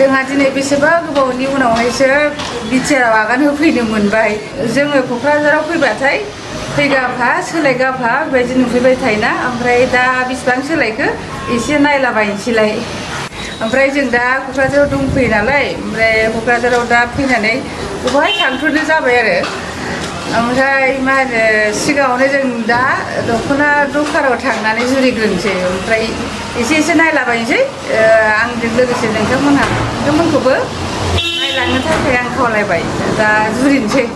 जोंहा दिनै बेसेबा गोबावनि उनावहायसो बिटिआरआव आगान होफैनो मोनबाय जोङो क'क्राझाराव फैबाथाय फैगाफा सोलायगाफा बेबायदि नुफैबाय थायोना ओमफ्राय दा बेसेबां सोलायखो एसे नायलाबायनोसैलाय ओमफ्राय जों दा क'क्राझाराव दंफैयो नालाय ओमफ्राय क'क्राझाराव दा फैनानै बबेहाय थांथ'नो जाबाय आरो ओमफ्राय मा होनो सिगाङावनो जों दा दख'ना दखानाव थांनानै जुरिग्रोनोसै ओमफ्राय एसे नायलाबायनोसै आंजों लोगोसे नोंथांमोनखौबो नायलांनो थाखाय आं खावलायबाय दा जुरिनोसै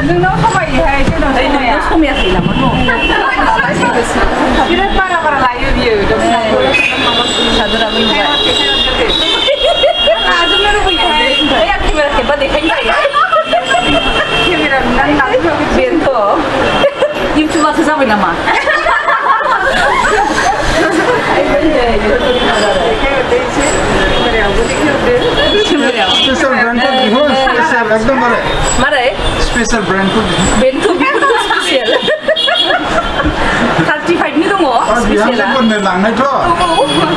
नोंनाव समायोहाय जोंनाव समायाखै नामा बिराद बारा लायो बियो सादोराबो लाजोबनो लुबैयोहाय केमेरा खेबबा देखायनो जायो केमेरा नुनानै लाजोबो बेनोथ' इउटुबारसो जाबाय नामा स्पेशल ब्रान्डफोर दिहुन स्पेशल एकदम मारै स्पेशल ब्रान्डफोर बेनोथ' स्पेशल 35 नि दङ बिहामजोफोरनो लांनायथ'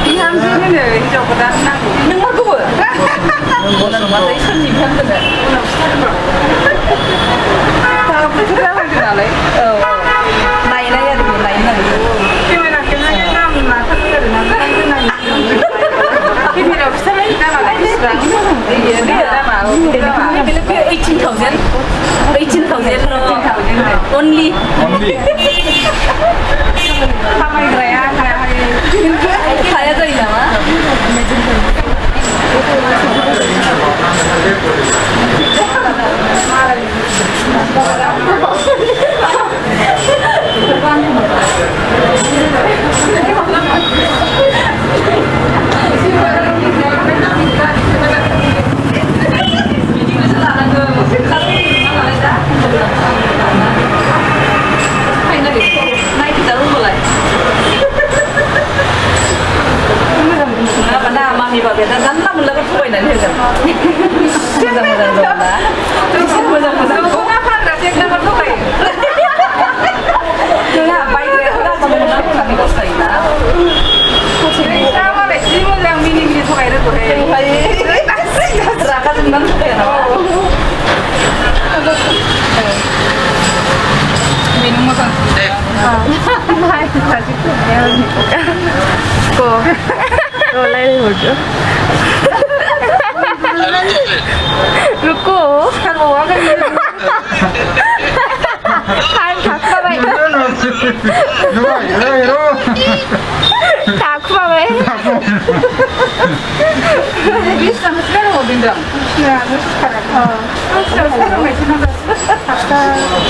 बिहामजोनो हिनजाव गोदान नांगौ नों माखौबो नङालै सोरनि बिहामजोनो उनाव खिथागोन बोथोर जालांदों नालाय औ नायनाय आरो नायनानै केमेरा खेबनानै नाम लाथारदों आरो ना केमेरायाव खिथानाय दामालाय बेसेबां दामा 18,000 only खामायग्राया हाया जायो नामा रुको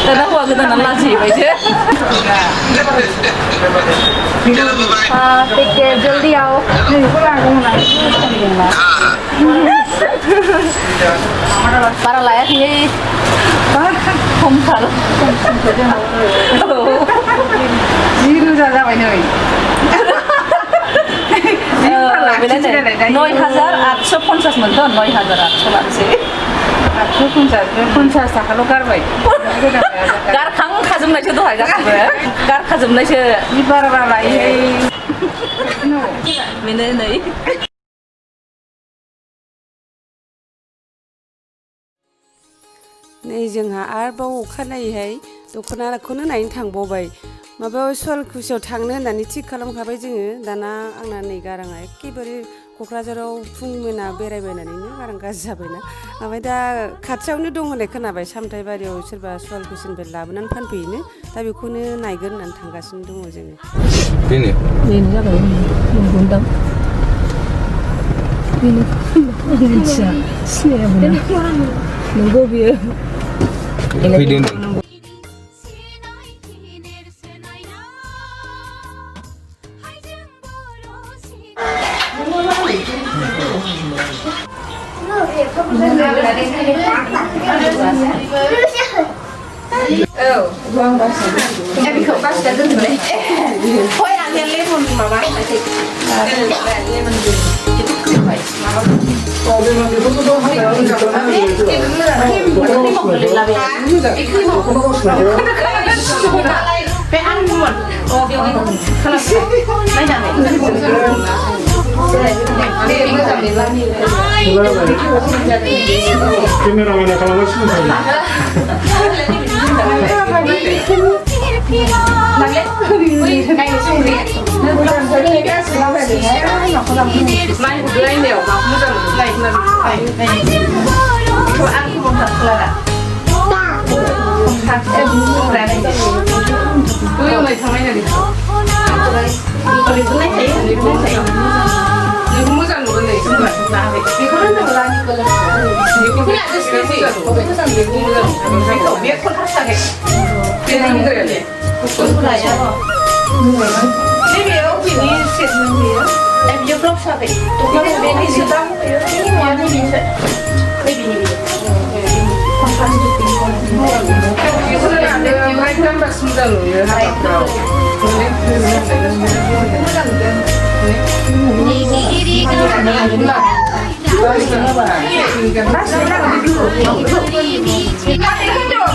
दाना हौवा गोदाना लाजिबायसो जल्दी आओ बारा लायाखै खमथार 10,000 जाबाय नै 9,850 मोनथ' 9,800 लानोसै 850 थाखाल' गारबाय गारखांखाजोबनायसो दहाय गासिबो गारखाजोबनायसो जि बारा लायोहाय Menenai. नै जोंहा आरोबाव अखानायैहाय दख'नाखौनो नायनो थांबावबाय माबायाव सुवालकुसियाव थांनो होननानै थिग खालामखाबाय जोङो दाना आंना नै गाराङा एखेबारे क'क्राझाराव फुं मोना बेरायबायनानैनो गारां गाज्रि जाबायना ओमफ्राय दा खाथियावनो दं होननाय खोनाबाय सामथाइबारियाव सोरबा सुवालकुसिनिफ्राय लाबोनानै फानफैयोनो दा बेखौनो नायगोन होननानै थांगासिनो दङ जोङो बेनो जाबाय नंगौदां बेनो मिथिया सिनायाबो नंगौ बियो फैदो बेखौ बासिना दोनथ'बाय 카메라맨에 가라가시면 돼요.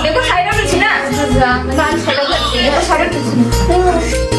내가 잘 이러면 지나. 난 잘 이러면 지나.